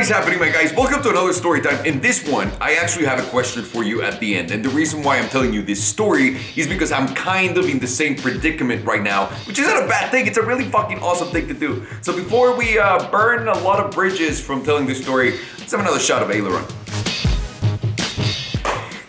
is happening, my guys? Welcome to another story time. In this one, I actually have a question for you at the end. And the reason why I'm telling you this story is because I'm kind of in the same predicament right now, which isn't a bad thing. It's a really fucking awesome thing to do. So before we burn a lot of bridges from telling this story, let's have another shot of aileron.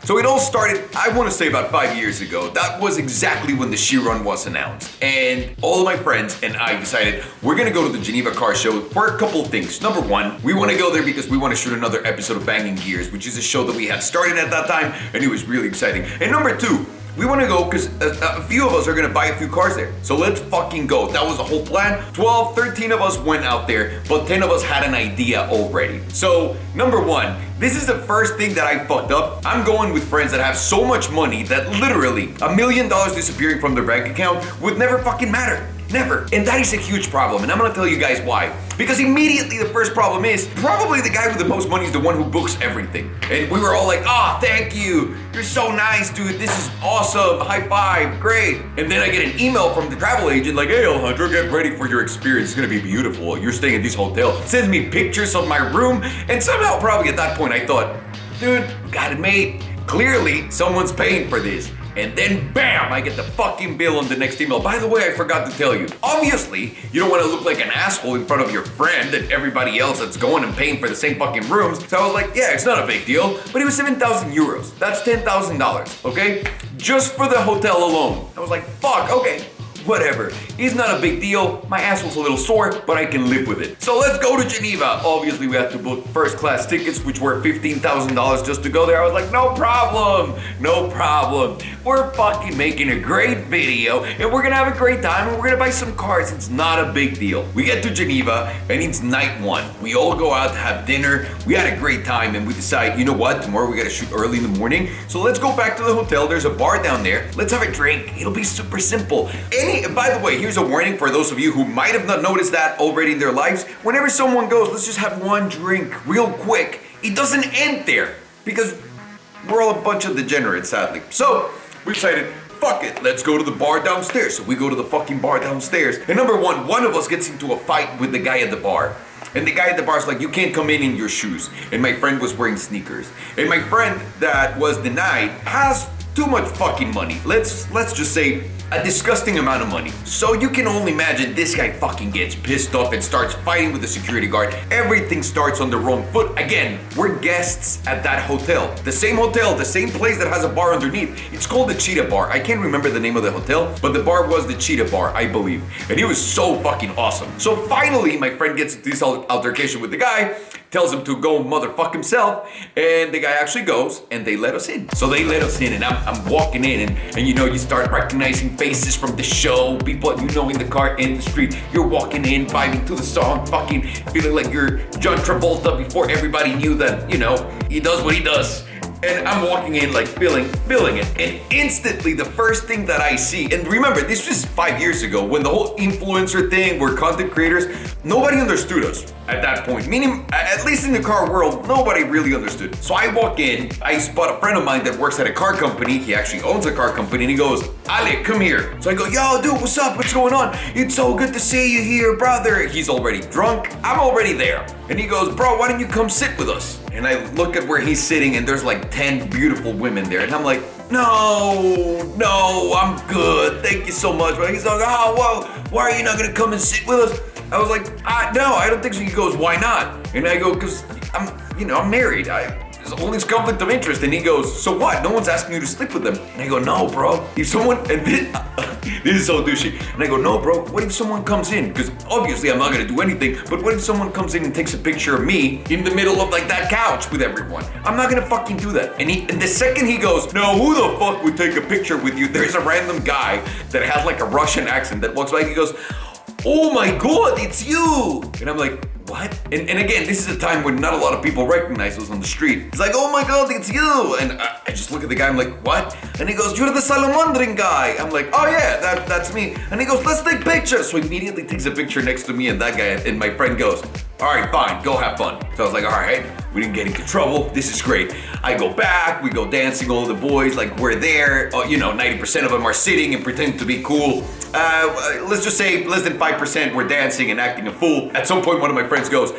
So it all started, I want to say about 5 years ago. That was exactly when the She Run was announced. And all of my friends and I decided we're going to go to the Geneva car show for a couple of things. Number one, we want to go there because we want to shoot another episode of Banging Gears, which is a show that we had started at that time, and it was really exciting. And number two, we want to go because a few of us are going to buy a few cars there. So let's fucking go. That was the whole plan. 12, 13 of us went out there, but 10 of us had an idea already. So number one, this is the first thing that I fucked up. I'm going with friends that have so much money that literally $1 million disappearing from their bank account would never fucking matter. Never. And that is a huge problem. And I'm gonna tell you guys why. Because immediately the first problem is probably the guy with the most money is the one who books everything. And we were all like, oh, thank you. You're so nice, dude. This is awesome. High five. Great. And then I get an email from the travel agent like, hey, Alejandro, get ready for your experience. It's gonna be beautiful. You're staying at this hotel. Sends me pictures of my room. And somehow probably at that point I thought, dude, got it made. Clearly someone's paying for this. And then bam, I get the fucking bill on the next email. By the way, I forgot to tell you. Obviously, you don't want to look like an asshole in front of your friend and everybody else that's going and paying for the same fucking rooms. So I was like, yeah, it's not a big deal. But it was 7,000 euros. That's $10,000, okay? Just for the hotel alone. I was like, fuck, okay. Whatever. It's not a big deal. My ass was a little sore, but I can live with it. So let's go to Geneva. Obviously, we had to book first class tickets, which were $15,000 just to go there. I was like, no problem. No problem. We're fucking making a great video, and we're gonna have a great time, and we're gonna buy some cars. It's not a big deal. We get to Geneva, and it's night one. We all go out to have dinner. We had a great time, and we decide, you know what? Tomorrow we gotta shoot early in the morning. So let's go back to the hotel. There's a bar down there. Let's have a drink. It'll be super simple. By the way, here's a warning for those of you who might have not noticed that already in their lives. Whenever someone goes, let's just have one drink real quick, it doesn't end there because we're all a bunch of degenerates, sadly. So we decided, fuck it, let's go to the bar downstairs. So we go to the fucking bar downstairs. And number one of us gets into a fight with the guy at the bar. And the guy at the bar is like, you can't come in your shoes. And my friend was wearing sneakers. And my friend that was denied has too much fucking money. Let's just say a disgusting amount of money. So you can only imagine this guy fucking gets pissed off and starts fighting with the security guard. Everything starts on the wrong foot. Again, we're guests at that hotel. The same place that has a bar underneath. It's called the Cheetah Bar. I can't remember the name of the hotel, but the bar was the Cheetah Bar, I believe. And it was so fucking awesome. So finally, my friend gets into this altercation with the guy, tells him to go motherfuck himself, and the guy actually goes, and they let us in. So they let us in, and I'm walking in, and you know, you start recognizing faces from the show, people you know in the car, in the street. You're walking in, vibing to the song, fucking feeling like you're John Travolta before everybody knew that, you know, he does what he does. And I'm walking in like feeling it. And instantly the first thing that I see, and remember, this was 5 years ago when the whole influencer thing, we're content creators, nobody understood us at that point. Meaning, at least in the car world, nobody really understood. So I walk in, I spot a friend of mine that works at a car company. He actually owns a car company, and he goes, Ale, come here. So I go, yo, dude, what's up? What's going on? It's so good to see you here, brother. He's already drunk. I'm already there. And he goes, bro, why don't you come sit with us? And I look at where he's sitting, and there's like 10 beautiful women there. And I'm like, no, I'm good. Thank you so much. But he's like, oh, well, why are you not gonna come and sit with us? I was like, no, I don't think so. He goes, why not? And I go, because I'm married. There's all this conflict of interest. And he goes, so what? No one's asking you to sleep with them. And I go, no, bro. If someone, and this is so douchey. And I go, no, bro, what if someone comes in? Because obviously I'm not gonna do anything, but what if someone comes in and takes a picture of me in the middle of like that couch with everyone? I'm not gonna fucking do that. And the second he goes, no, who the fuck would take a picture with you? There's a random guy that has like a Russian accent that walks by, he goes, oh my God, it's you. And I'm like, what? And again, this is a time when not a lot of people recognize us on the street. It's like, oh my God, it's you. And I just look at the guy, I'm like, what? And he goes, you're the Salomondrin guy. I'm like, oh yeah, that's me. And he goes, let's take pictures. So he immediately takes a picture next to me and that guy, and my friend goes, all right, fine, go have fun. So I was like, all right, we didn't get into trouble. This is great. I go back, we go dancing, all the boys, like we're there. 90% of them are sitting and pretending to be cool. Let's just say less than 5% were dancing and acting a fool. At some point, one of my friends goes,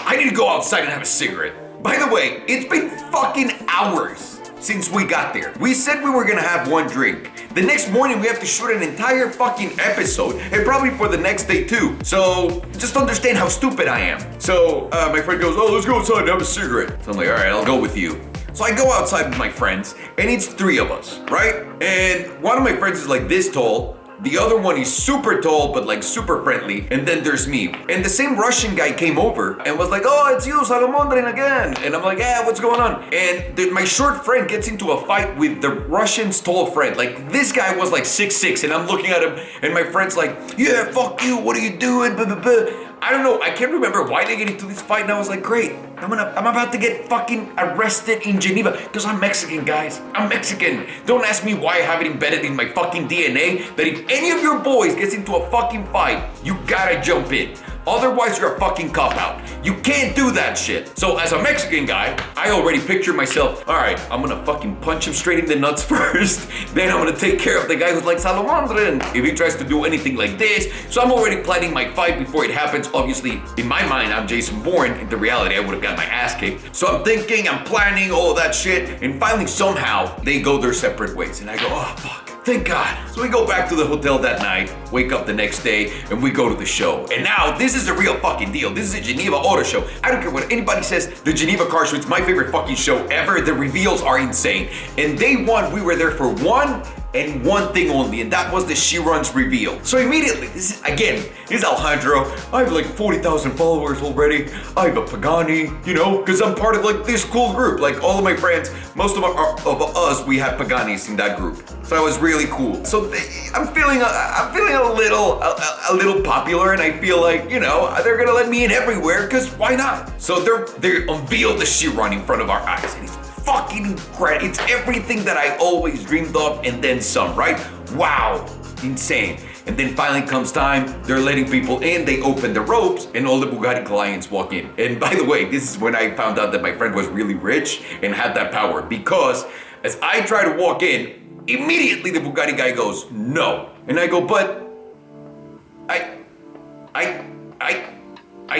I need to go outside and have a cigarette. By the way, it's been fucking hours since we got there. We said we were gonna have one drink. The next morning we have to shoot an entire fucking episode, and probably for the next day too. So just understand how stupid I am. So my friend goes, oh, let's go outside and have a cigarette. So I'm like, all right, I'll go with you. So I go outside with my friends, and it's 3 of us, right? And one of my friends is like this tall. The other one is super tall, but like super friendly. And then there's me. And the same Russian guy came over and was like, oh, it's you, Salomondrin again. And I'm like, yeah, what's going on? And my short friend gets into a fight with the Russian's tall friend. Like, this guy was like 6'6", and I'm looking at him, and my friend's like, yeah, fuck you, what are you doing? Blah, blah, blah. I don't know, I can't remember why they get into this fight, and I was like, great, I'm about to get fucking arrested in Geneva, because I'm Mexican, guys. I'm Mexican. Don't ask me why I have it embedded in my fucking DNA that if any of your boys gets into a fucking fight, you gotta jump in. Otherwise, you're a fucking cop-out. You can't do that shit. So as a Mexican guy, I already picture myself, all right, I'm gonna fucking punch him straight in the nuts first. Then I'm gonna take care of the guy who's like Salomondrin if he tries to do anything like this. So I'm already planning my fight before it happens. Obviously, in my mind, I'm Jason Bourne. In the reality, I would have got my ass kicked. So I'm thinking, I'm planning all of that shit. And finally, somehow, they go their separate ways. And I go, oh, fuck. Thank God. So we go back to the hotel that night, wake up the next day, and we go to the show. And now, this is a real fucking deal. This is a Geneva Auto Show. I don't care what anybody says. The Geneva Car Show, it's my favorite fucking show ever. The reveals are insane. And day one, we were there for one thing only, and that was the She Runs reveal. So immediately, this is Alejandro. I have like 40,000 followers already. I have a Pagani, you know, because I'm part of like this cool group. Like all of my friends, most of us, we have Paganis in that group. So that was really cool. So I'm feeling a little popular, and I feel like, you know, they're gonna let me in everywhere, because why not? So they unveiled the She Run in front of our eyes, and it's fucking incredible. It's everything that I always dreamed of and then some, right? Wow, insane. And then finally comes time, they're letting people in, they open the ropes, and all the Bugatti clients walk in. And by the way, this is when I found out that my friend was really rich and had that power, because as I try to walk in, immediately the Bugatti guy goes, no. And I go, but I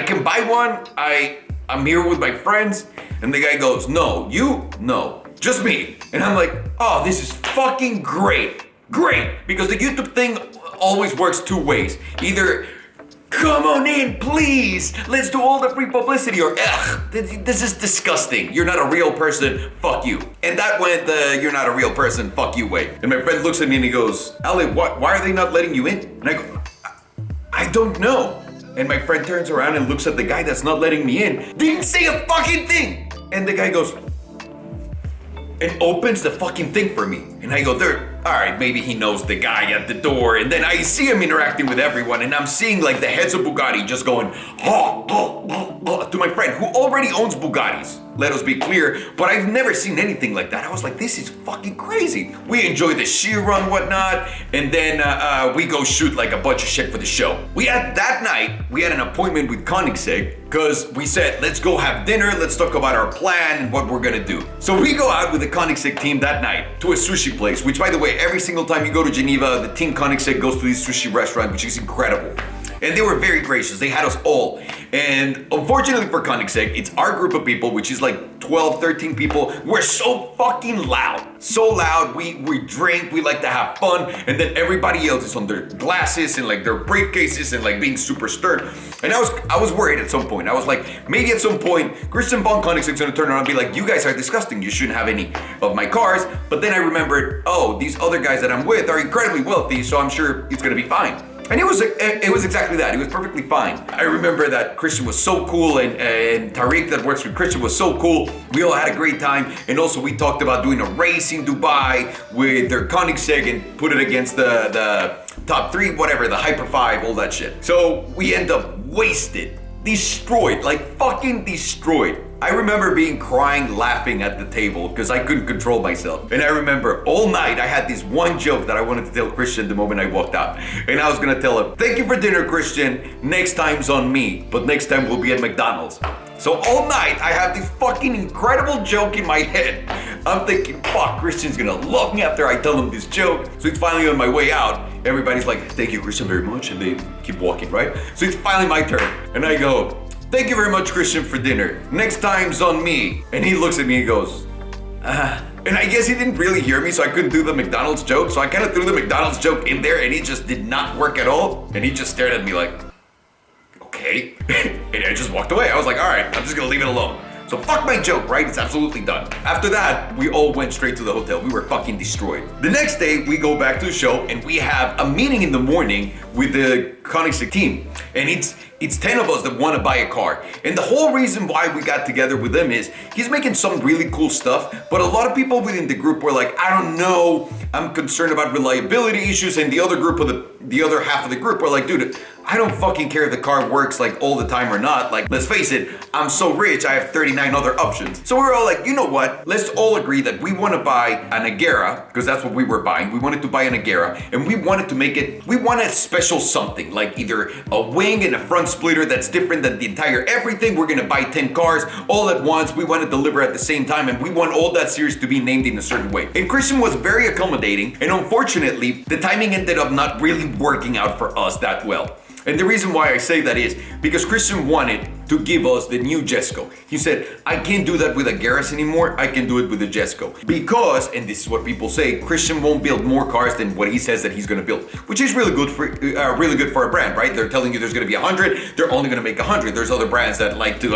can buy one, I'm here with my friends. And the guy goes, no, just me. And I'm like, oh, this is fucking great. Because the YouTube thing always works 2 ways. Either, come on in, please, let's do all the free publicity, or, ugh, this is disgusting. You're not a real person, fuck you. And that went the you're not a real person, fuck you way. And my friend looks at me and he goes, Ale, why are they not letting you in? And I go, I don't know. And my friend turns around and looks at the guy that's not letting me in. Didn't say a fucking thing. And the guy goes, and opens the fucking thing for me. And I go, all right, maybe he knows the guy at the door. And then I see him interacting with everyone, and I'm seeing like the heads of Bugatti just going, to my friend who already owns Bugattis. Let us be clear, but I've never seen anything like that. I was like, this is fucking crazy. We enjoy the She Run, whatnot, and then we go shoot like a bunch of shit for the show. That night, we had an appointment with Koenigsegg, because we said, let's go have dinner, let's talk about our plan and what we're gonna do. So we go out with the Koenigsegg team that night to a sushi place, which by the way, every single time you go to Geneva, the team Koenigsegg goes to this sushi restaurant, which is incredible. And they were very gracious. They had us all. And unfortunately for Koenigsegg, it's our group of people, which is like 12, 13 people. We're so fucking loud. So loud. We drink. We like to have fun. And then everybody else is on their glasses and like their briefcases and like being super stern. And I was worried at some point. I was like, maybe at some point, Christian von Koenigsegg's gonna turn around and be like, you guys are disgusting. You shouldn't have any of my cars. But then I remembered, oh, these other guys that I'm with are incredibly wealthy, so I'm sure it's gonna be fine. And it was exactly that. It was perfectly fine. I remember that Christian was so cool, and Tariq that works with Christian was so cool. We all had a great time. And also we talked about doing a race in Dubai with their Koenigsegg and put it against the top 3, whatever, the Hyper 5, all that shit. So we end up wasted, destroyed, like fucking destroyed. I remember crying, laughing at the table because I couldn't control myself. And I remember all night I had this one joke that I wanted to tell Christian the moment I walked out. And I was gonna tell him, thank you for dinner, Christian. Next time's on me, but next time we'll be at McDonald's. So all night I have this fucking incredible joke in my head. I'm thinking, fuck, Christian's gonna love me after I tell him this joke. So it's finally on my way out. Everybody's like, thank you, Christian, very much. And they keep walking, right? So it's finally my turn. And I go, "Thank you very much, Christian, for dinner. Next time's on me." And he looks at me and goes, and I guess he didn't really hear me, so I couldn't do the McDonald's joke. So I kind of threw the McDonald's joke in there, and it just did not work at all. And he just stared at me like, okay. And I just walked away. I was like, all right, I'm just gonna leave it alone. So fuck my joke, right? It's absolutely done. After that, we all went straight to the hotel. We were fucking destroyed. The next day, we go back to the show, and we have a meeting in the morning with the Koenigsegg team. And it's 10 of us that want to buy a car. And the whole reason why we got together with him is he's making some really cool stuff, but a lot of people within the group were like, I don't know, I'm concerned about reliability issues. And the other group of the other half of the group were like, dude, I don't fucking care if the car works like all the time or not. Like, let's face it, I'm so rich, I have 39 other options. So we're all like, you know what? Let's all agree that we want to buy an Agera, because that's what we were buying. We wanted to buy an Agera, and we wanted to make it, we wanted a special something, like either a wing and a front splitter that's different than the entire everything. We're gonna buy 10 cars all at once. We want to deliver at the same time, and we want all that series to be named in a certain way. And Christian was very accommodating, and unfortunately, the timing ended up not really working out for us that well. And the reason why I say that is because Christian wanted to give us the new Jesco. He said, I can't do that with a Garris anymore, I can do it with the Jesco. Because, and this is what people say, Christian won't build more cars than what he says that he's gonna build. Which is really good for a brand, right? They're telling you there's gonna be 100, they're only gonna make 100. There's other brands that like to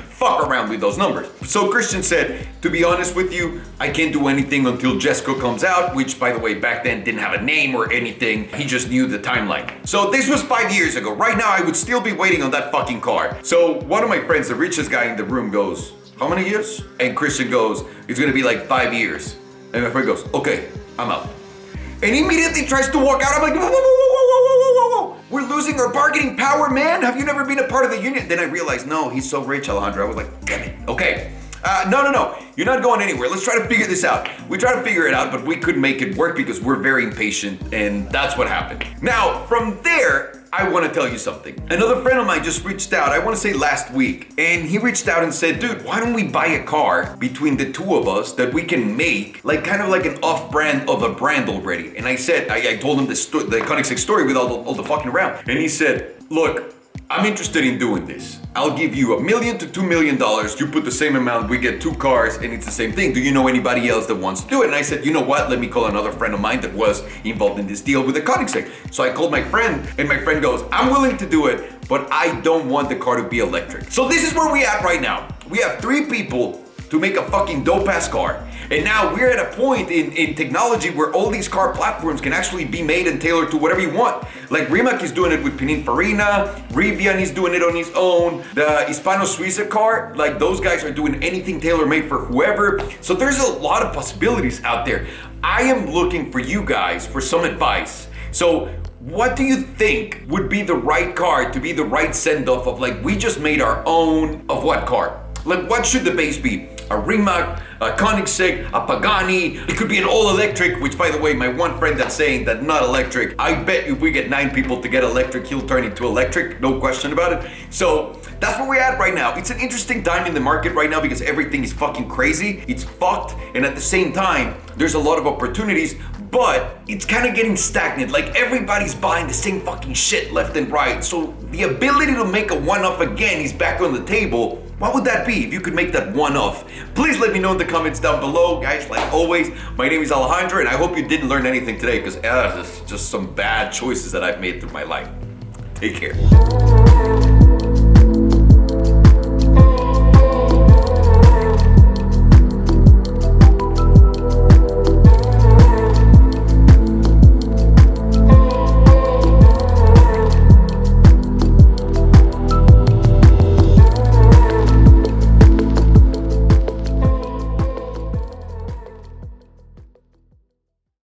fuck around with those numbers. So Christian said, to be honest with you, I can't do anything until Jesco comes out, which by the way, back then didn't have a name or anything. He just knew the timeline. So this was 5 years ago. Right now, I would still be waiting on that fucking car. So one of my friends, the richest guy in the room, goes, how many years? And Christian goes, it's gonna be like 5 years. And my friend goes, okay, I'm out. And he immediately tries to walk out. I'm like, whoa, whoa, whoa, whoa, whoa, whoa, whoa, whoa. We're losing our bargaining power, man. Have you never been a part of the union? Then I realized, no, he's so rich, Alejandro. I was like, damn it, okay. No, you're not going anywhere. Let's try to figure this out. We tried to figure it out, but we couldn't make it work because we're very impatient, and that's what happened. Now, from there, I want to tell you something. Another friend of mine just reached out, I want to say last week, and he reached out and said, dude, why don't we buy a car between the two of us that we can make like kind of like an off-brand of a brand already? And I said, I told him the Koenigsegg story with all the fucking around. And he said, look, I'm interested in doing this. I'll give you $1 million to $2 million. You put the same amount, we get 2 cars, and it's the same thing. Do you know anybody else that wants to do it? And I said, you know what? Let me call another friend of mine that was involved in this deal with the Koenigsegg. So I called my friend, and my friend goes, I'm willing to do it, but I don't want the car to be electric. So this is where we at right now. We have 3 people to make a fucking dope-ass car. And now we're at a point in technology where all these car platforms can actually be made and tailored to whatever you want. Like Rimac is doing it with Pininfarina, Rivian is doing it on his own, the Hispano Suiza car, like those guys are doing anything tailor-made for whoever. So there's a lot of possibilities out there. I am looking for you guys for some advice. So what do you think would be the right car to be the right send-off of like, we just made our own of what car? Like, what should the base be? A Rimac, a Koenigsegg, a Pagani. It could be an all-electric, which, by the way, my one friend that's saying that not electric, I bet if we get 9 people to get electric, he'll turn into electric, no question about it. So that's where we're at right now. It's an interesting time in the market right now because everything is fucking crazy. It's fucked, and at the same time, there's a lot of opportunities, but it's kind of getting stagnant. Like, everybody's buying the same fucking shit left and right. So the ability to make a one-off again is back on the table. What would that be if you could make that one-off? Please let me know in the comments down below. Guys, like always, my name is Alejandro, and I hope you didn't learn anything today because it's just some bad choices that I've made through my life. Take care.